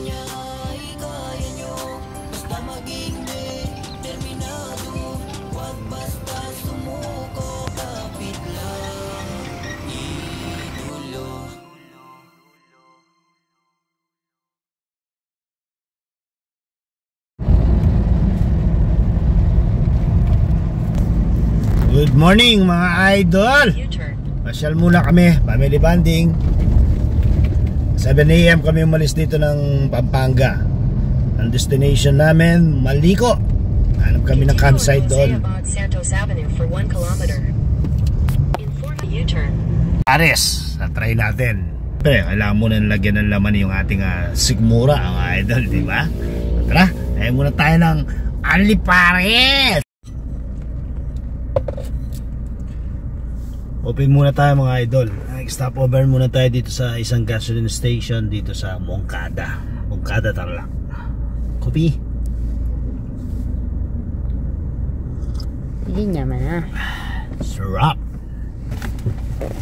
niya ay kaya nyo. Basta maging determinado, wag basta sumuko, kapit lang, idolo. Good morning mga idol. Pasyal muna kami, family bonding. 7 AM kami umalis dito ng Pampanga. Ang destination namin, Maliko. Hanap kami ng campsite doon. Ares, na-try natin. Pero kailangan muna lagyan ng laman yung ating sigmura, mga idol, di ba? Tara, ayaw muna tayo ng Alipares. Open muna tayo mga idol. Stopover muna tayo dito sa isang gasoline station dito sa Moncada, Tarlac. Kopi. Hindi naman Sarap.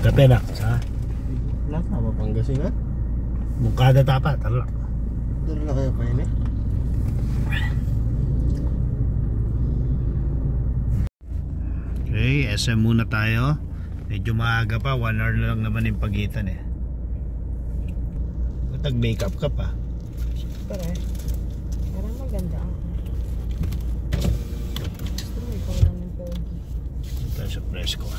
Kape na sa Nasa Pangasinan? Moncada Tapa, Tarlac. Doon na kayo pa yun eh. Okay, SM muna tayo. Medyo maaga pa, 1 hour na lang naman yung pagitan eh. Tag-makeup ka pa. Parang maganda. Gusto mo ikaw lang ng pogi. Ito sa presko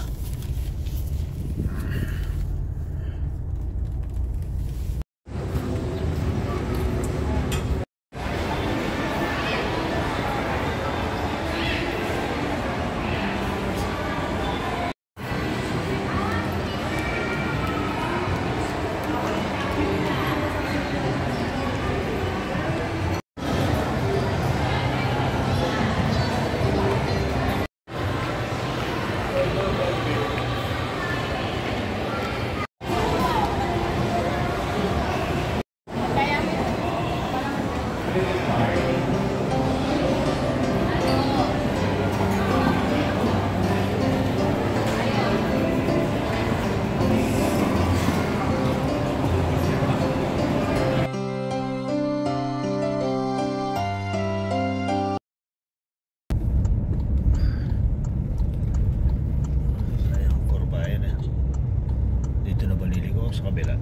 sa kabila.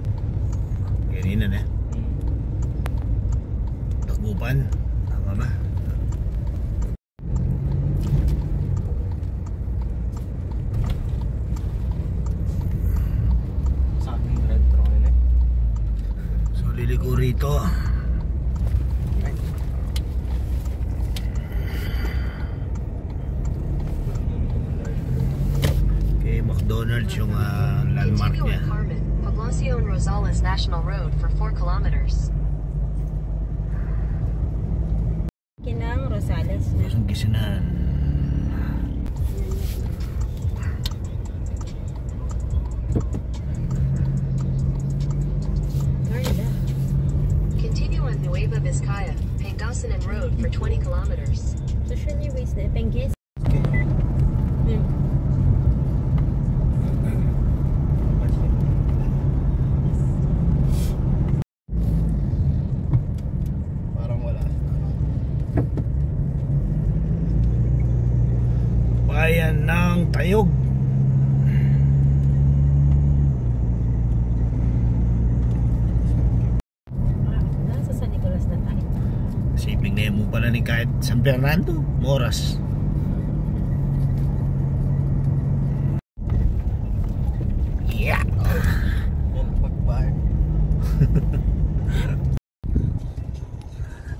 Ganyan na Tagupan. Tama ba? Sa ating drive-thru eh. So liligo rito. Okay, McDonald's yung landmark niya. Poblacion Rosales National Road for 4 kilometers. Kinang Rosales na. Kusong Kisinan. Continue on Nueva Vizcaya, Pangasinan Road for 20 kilometers. Socially waste na. Pengges. Bayan ng Tayog. Nasa San Nicolas na tayo. Siping na mo pala ni kahit San Fernando, Moras. Yeah. Pagbahan.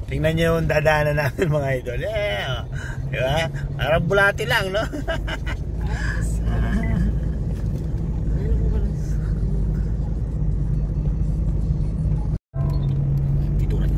Tingnan nyo yung dadaanan namin mga idol. Diba? Parang bulati lang, no? Dito na.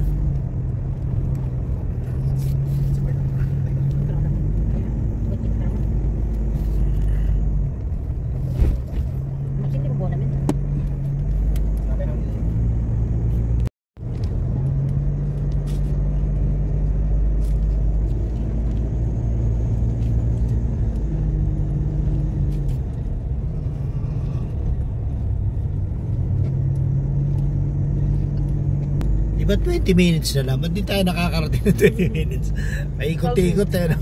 Di ba 20 minutes na lang? Ba't di tayo nakakarating na 20 minutes? Paikot-ikot tayo.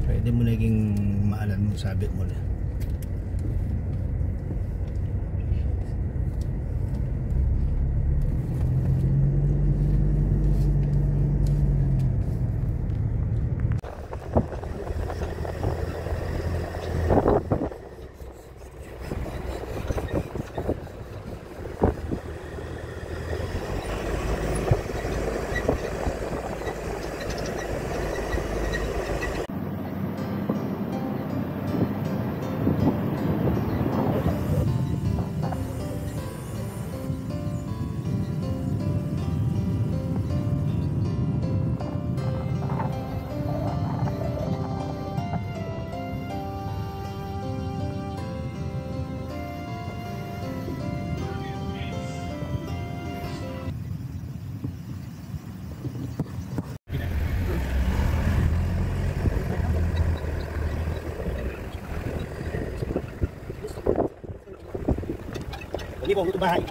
Pwede mo naging maalan mo, sabit mo na. Hindi po, ito bahay.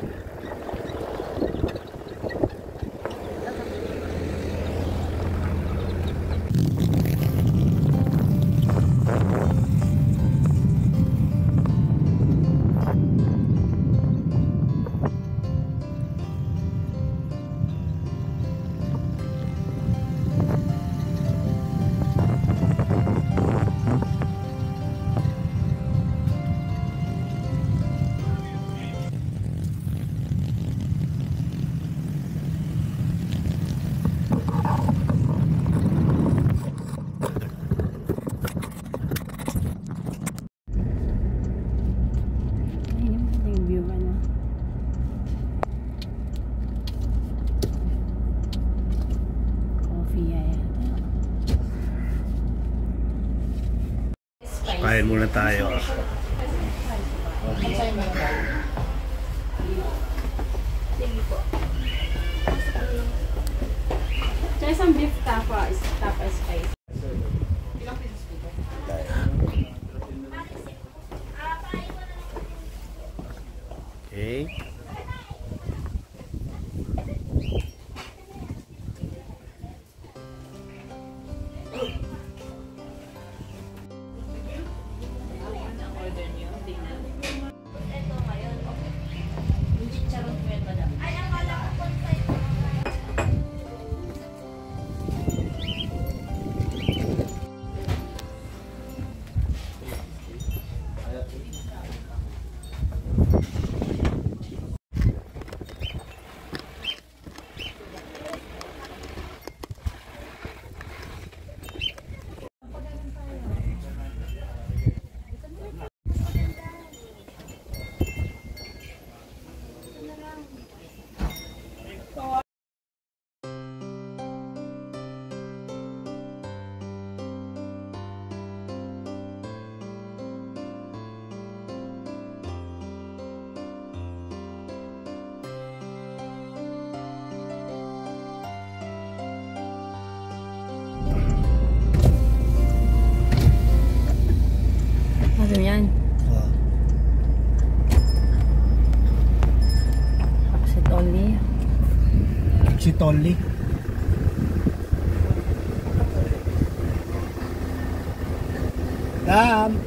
Kain muna tayo. Tsaka isang beef tapa spice. Okay. Ano yan? Oh. Exit only. Exit only. Dam.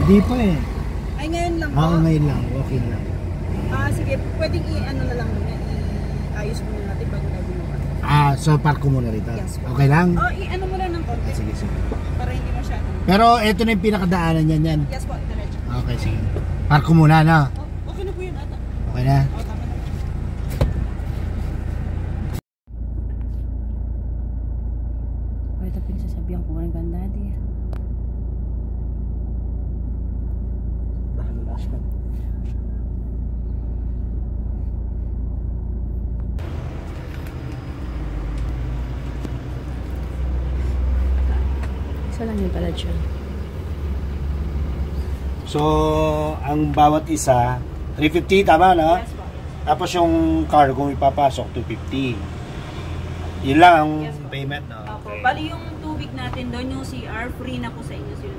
Hindi pa eh. Ay, ngayon lang po? Oo, ngayon lang. Okay lang. Sige, pwedeng i-ano na lang muna, i-ayos muna natin bago na binukas. So park ko muna rito. Yes, po. Okay lang? I-ano muna ng konti. Sige, sige. Para hindi masyado. Pero ito na yung pinakadaanan niyan yan. Yes po, diretso. Okay, sige. Park ko muna na. Okay na po yun ata. Okay na? Tama na. Kaso lang yung pala siya. So, ang bawat isa, 350, tama na? Yes po. Tapos yung car, kung ipapasok, 250. Yun lang ang Yes po. payment, no? Opo. Okay. Bali yung tubig natin doon, yung CR, free na po sa inyo sir.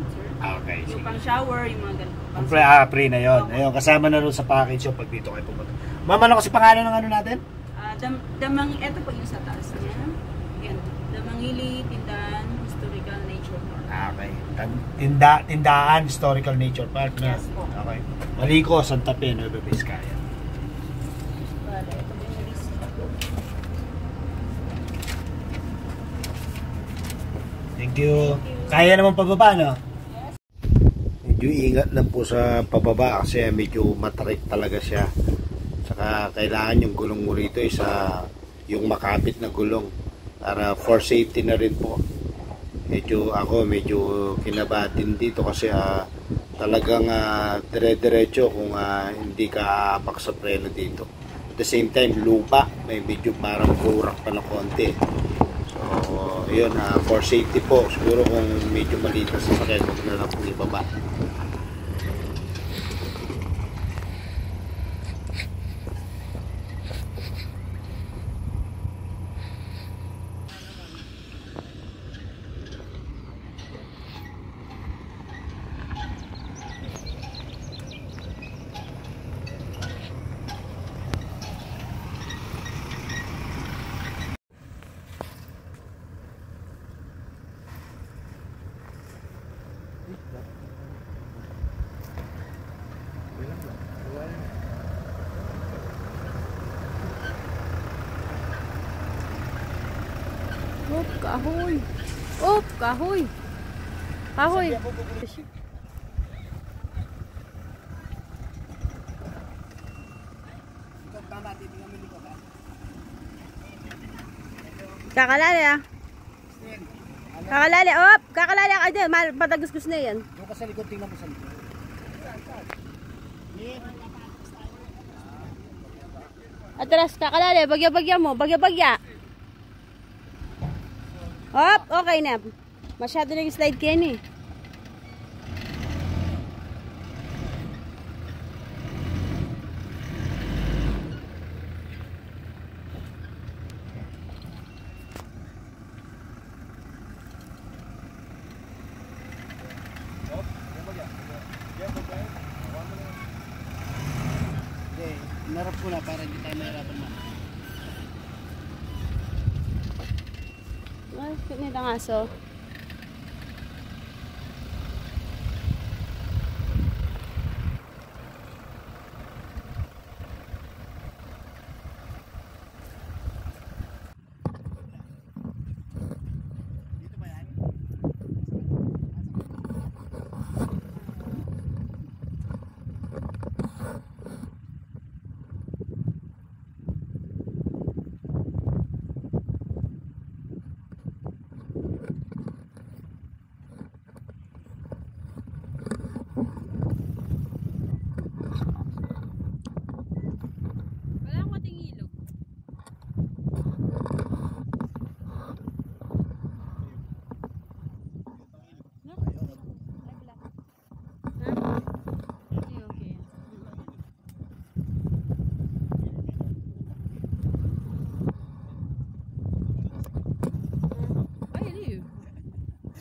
Okay, Yung sige. pang shower, yung mga ganun. Ang free na yun. Ayun, kasama na rin sa package yung pag dito kayo pumunta. Ma'am, ano kasi pangalan ng ano natin? Ito po yung sa taas niya. Yan. Damangili, Tindahan, Historical Nature Park. Okay. Tindaan, Historical Nature Park na. Yes po. Okay. Maliko, Santa Fe, Nueva Vizcaya. Bale, ito po yung list. Thank you. Kaya naman pababa, no? Medyo ingat lang po sa pababa kasi medyo matarik talaga siya. Saka kailangan yung gulong mo rito isa yung makapit na gulong para for safety na rin po. Medyo kinabatin dito kasi talagang dire-diretso kung hindi ka aapak sa preno dito. At the same time, lupa, may medyo parang burak pa na konti. So, yun, for safety po, siguro kung medyo maliit na sasakyan, huwag na lang po ibaba. Op, kahoy. Op, kahoy. Kahoy. Kakalali ah. Kakalali, op. Kakalali ka dyan. Pataguskus na yan. Doon ka sa likod, tingnan mo sa likod. Atras, kakalali. Bagya-bagya mo. Bagya-bagya. Hop, okay na. Masyado na yung slide Kenny. Narap ko na para hindi tayo mahirapan na. Ay, pinita nga so.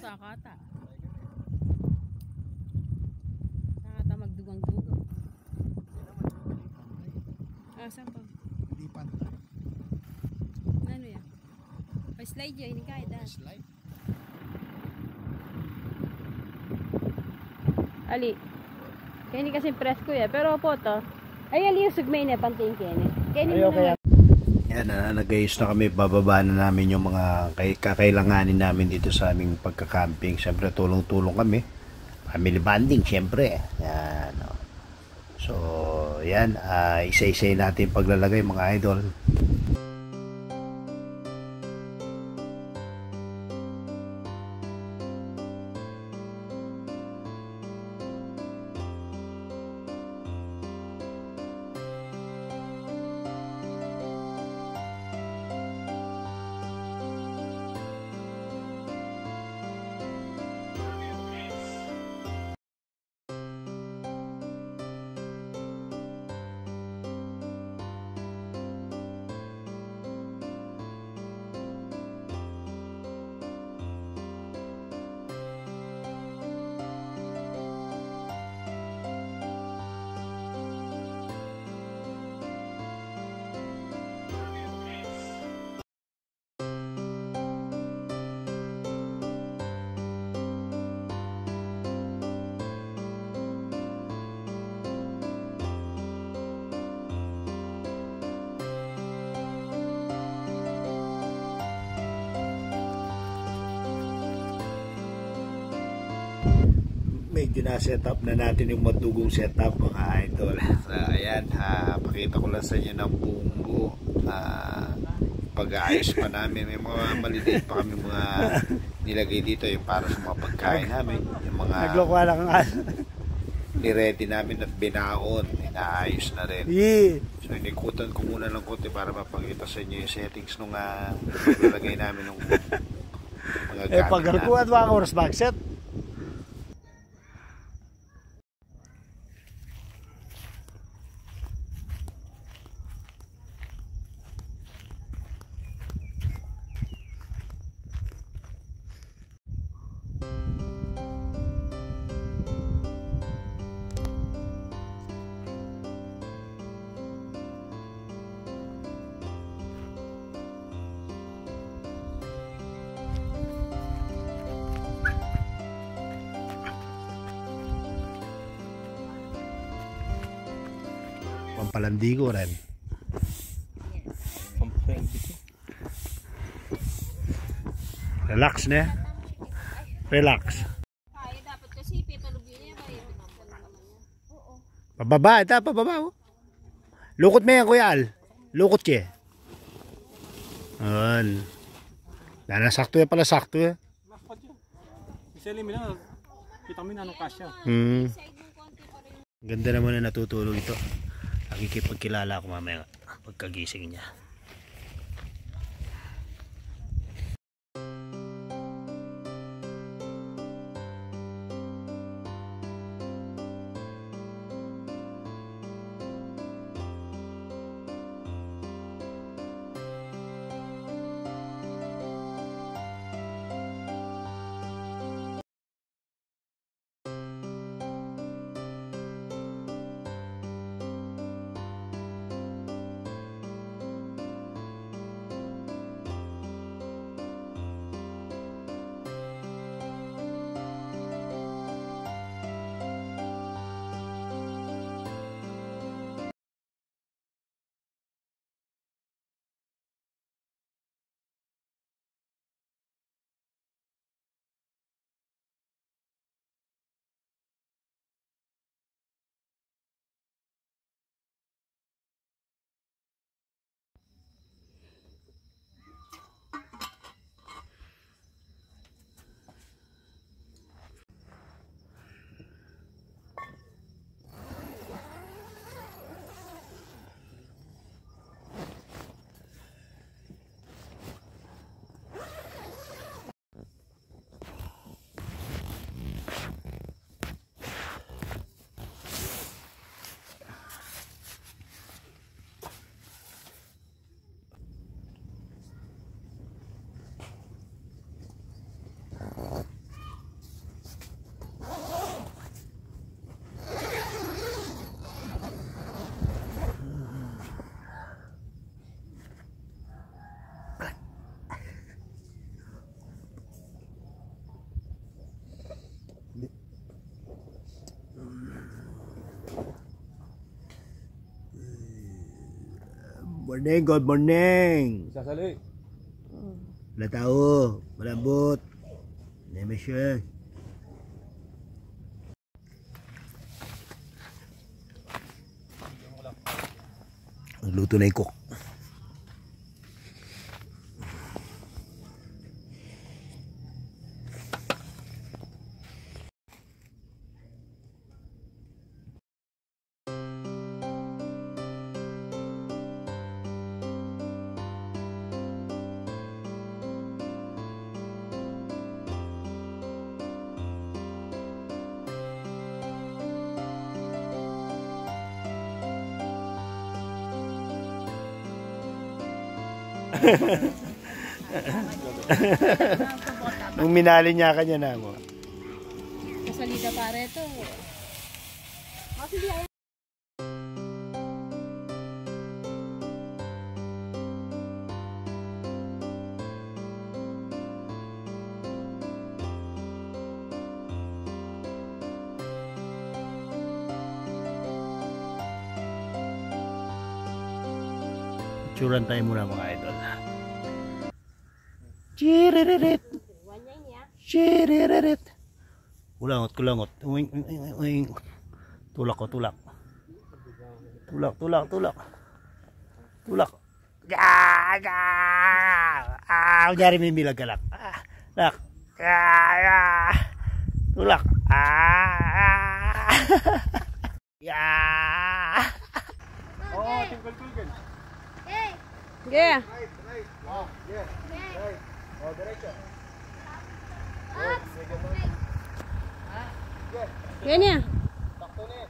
Nakakata. Nakakata magdugang-dugang. Saan pa? Hindi pantay. Ano yan? Pa-slide yan, hindi kaya dahil. Slide? Ali. Kaya hindi kasi presko yan. Pero po to. Ay, ali yung sugmay na panting kene. Kaya hindi mo naman. Yan, nag-ayos na kami, bababa na namin yung mga kakailanganin namin dito sa aming pagka-camping. Siyempre, tulong-tulong kami. Family bonding, siyempre. Yan. So, yan. Isa-isay natin paglalagay, mga idol. set up na natin yung madugong setup mga idol. So, ayan, pakita ko lang sa inyo ng buong buo. Pag-aayos pa namin, may mga maliliit pa kami mga nilagay dito yung para sa mga pagkain namin, yung mga Naglokwa lang ang ni-ready namin at binaon, inaayos na rin. Yeah. So inikutan ko muna ng konti para mapakita sa inyo yung settings nung lalagay namin ng mga gamit Pagkakuha namin. ba ang oras bagset? Pampalandigo rin. Relax na. Relax. Kaya dapat kasi pepalugin niya kaya Pababa, ito, pababa. Oh. Lukot mo yan, Kuya Al. Lukot ka. Ayan. Sakto yan pala, sakto yan. Isa limin lang. Kita mo na anong kasya. Ganda naman na natutulog ito. Nakikipagkilala ako mamaya pagkagising niya. Morning, good morning. Sasali. Wala tao, malambot. Neme siya. Nagluto na yung cook. Nung minali niya kanya na mo. Kasalida pare to. Picturean tayo muna mga idol. Chiririt. Chiririt. Kulangot, kulangot. Uing, uing, uing. Tulak ko, tulak. Tulak, tulak, tulak. Tulak. Gaga! Kunyari may milag ka lang. Lak. Tulak. Oh, tinggal-tinggal. Yeah. Oh, diretso. Yan niya. Takto na eh.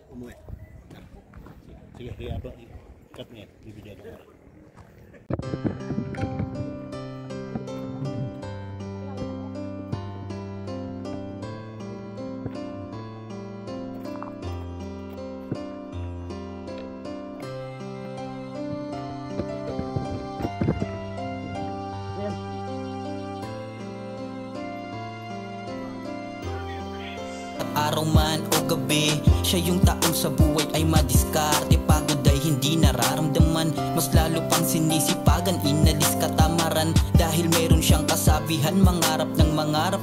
Umuwi. Sige, apa? Cut niya. Bibigyan ko. Araw man o gabi, siya yung taong sa buhay ay madiskarte. Pagod ay hindi nararamdaman, mas lalo pang sinisipagan. Inalis katamaran dahil meron siyang kasabihan, mangarap ng mangarap.